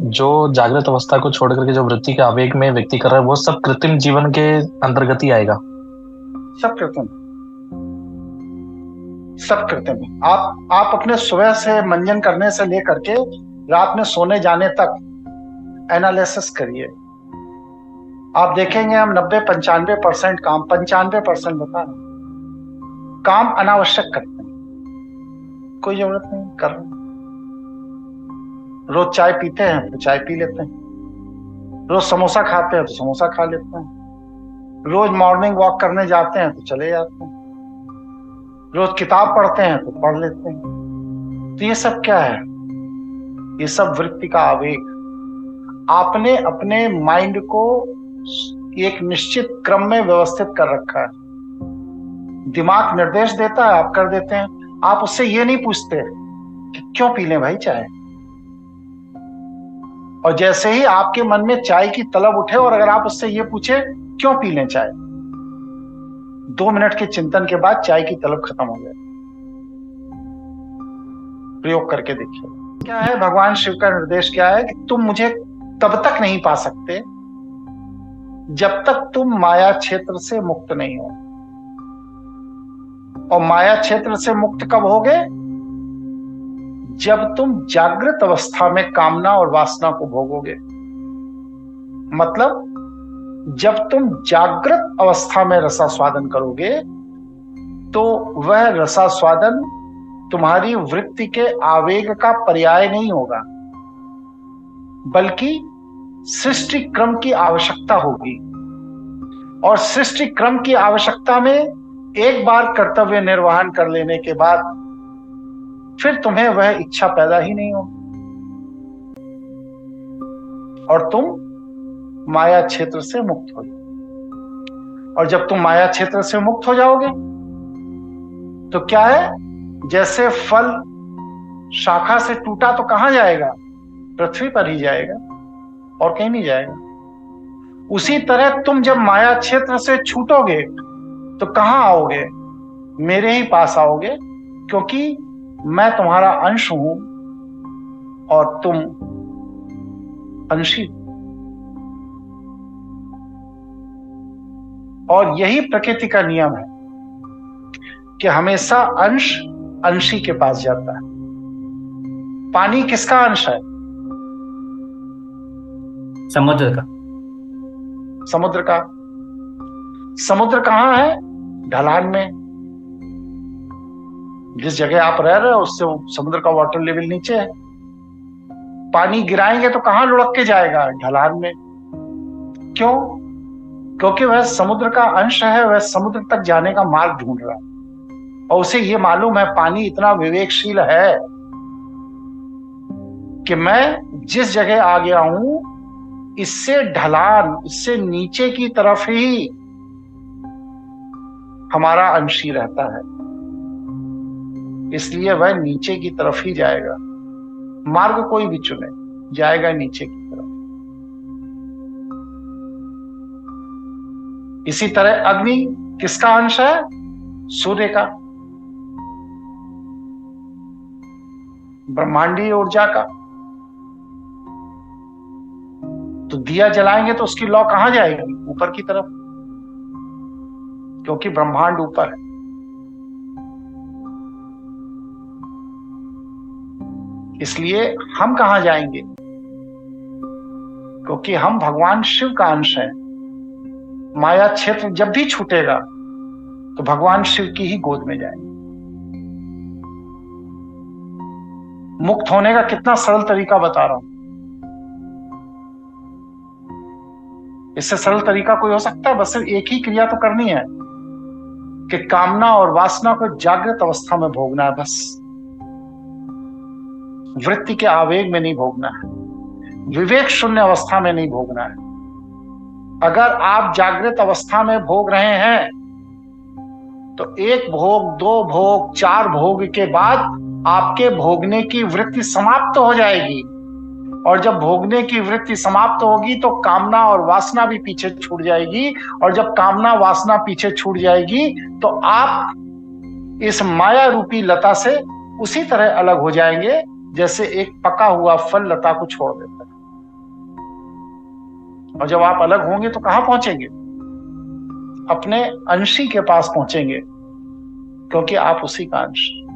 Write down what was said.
जो जागृत अवस्था को छोड़ करके जो वृत्ति के आवेग में व्यक्ति कर रहा है वो सब कृत्रिम जीवन के अंतर्गत ही आएगा। सब कृत्रिम, सब कृत्रिम है। आप अपने सुबह से मंजन करने से लेकर के रात में सोने जाने तक एनालिसिस करिए। आप देखेंगे हम 90-95% काम, 95% बता रहे हैं, काम अनावश्यक करते हैं, कोई जरूरत नहीं कर रहे। रोज चाय पीते हैं तो चाय पी लेते हैं, रोज समोसा खाते हैं तो समोसा खा लेते हैं, रोज मॉर्निंग वॉक करने जाते हैं तो चले जाते हैं, रोज किताब पढ़ते हैं तो पढ़ लेते हैं। तो ये सब क्या है? ये सब वृत्ति का आवेग। आपने अपने माइंड को एक निश्चित क्रम में व्यवस्थित कर रखा है। दिमाग निर्देश देता है, आप कर देते हैं। आप उससे ये नहीं पूछते कि क्यों पी लें भाई चाय। और जैसे ही आपके मन में चाय की तलब उठे और अगर आप उससे ये पूछे क्यों पी लें चाय, 2 मिनट के चिंतन के बाद चाय की तलब खत्म हो जाए। प्रयोग करके देखिए। क्या है भगवान शिव का निर्देश? क्या है कि तुम मुझे तब तक नहीं पा सकते जब तक तुम माया क्षेत्र से मुक्त नहीं हो। और माया क्षेत्र से मुक्त कब होगे? जब तुम जागृत अवस्था में कामना और वासना को भोगोगे। मतलब जब तुम जागृत अवस्था में रसास्वादन करोगे तो वह रसास्वादन तुम्हारी वृत्ति के आवेग का पर्याय नहीं होगा, बल्कि सृष्टि क्रम की आवश्यकता होगी। और सृष्टि क्रम की आवश्यकता में एक बार कर्तव्य निर्वहन कर लेने के बाद फिर तुम्हें वह इच्छा पैदा ही नहीं होगी और तुम माया क्षेत्र से मुक्त हो जाओगे। और जब तुम माया क्षेत्र से मुक्त हो जाओगे तो क्या है? जैसे फल शाखा से टूटा तो कहां जाएगा? पृथ्वी पर ही जाएगा और कहीं नहीं जाएगा। उसी तरह तुम जब माया क्षेत्र से छूटोगे तो कहां आओगे? मेरे ही पास आओगे, क्योंकि मैं तुम्हारा अंश हूं और तुम अंशी। और यही प्रकृति का नियम है कि हमेशा अंश अंशी के पास जाता है। पानी किसका अंश है? समुद्र का। समुद्र का। समुद्र कहां है? ढलान में। जिस जगह आप रह रहे हो उससे समुद्र का वाटर लेवल नीचे है। पानी गिराएंगे तो कहां लुढ़क के जाएगा? ढलान में। क्यों? क्योंकि वह समुद्र का अंश है, वह समुद्र तक जाने का मार्ग ढूंढ रहा है और उसे यह मालूम है, पानी इतना विवेकशील है कि मैं जिस जगह आ गया हूं इससे ढलान, इससे नीचे की तरफ ही हमारा अंशी रहता है, इसलिए वह नीचे की तरफ ही जाएगा। मार्ग कोई भी चुने, जाएगा नीचे की तरफ। इसी तरह अग्नि किसका अंश है? सूर्य का, ब्रह्मांडीय ऊर्जा का। तो दिया जलाएंगे तो उसकी लौ कहां जाएगी? ऊपर की तरफ, क्योंकि ब्रह्मांड ऊपर है। इसलिए हम कहां जाएंगे? क्योंकि हम भगवान शिव का अंश हैं। माया क्षेत्र जब भी छूटेगा तो भगवान शिव की ही गोद में जाएंगे। मुक्त होने का कितना सरल तरीका बता रहा हूं। इससे सरल तरीका कोई हो सकता है? बस सिर्फ एक ही क्रिया तो करनी है कि कामना और वासना को जागृत अवस्था में भोगना है। बस वृत्ति के आवेग में नहीं भोगना है, विवेक शून्य अवस्था में नहीं भोगना है। अगर आप जागृत अवस्था में भोग रहे हैं तो 1 भोग, 2 भोग, 4 भोग के बाद आपके भोगने की वृत्ति समाप्त हो जाएगी। और जब भोगने की वृत्ति समाप्त होगी तो कामना और वासना भी पीछे छूट जाएगी। और जब कामना वासना पीछे छूट जाएगी तो आप इस माया रूपी लता से उसी तरह अलग हो जाएंगे जैसे एक पका हुआ फल लता को छोड़ देता है। और जब आप अलग होंगे तो कहाँ पहुंचेंगे? अपने अंशी के पास पहुंचेंगे, क्योंकि आप उसी का अंश हैं।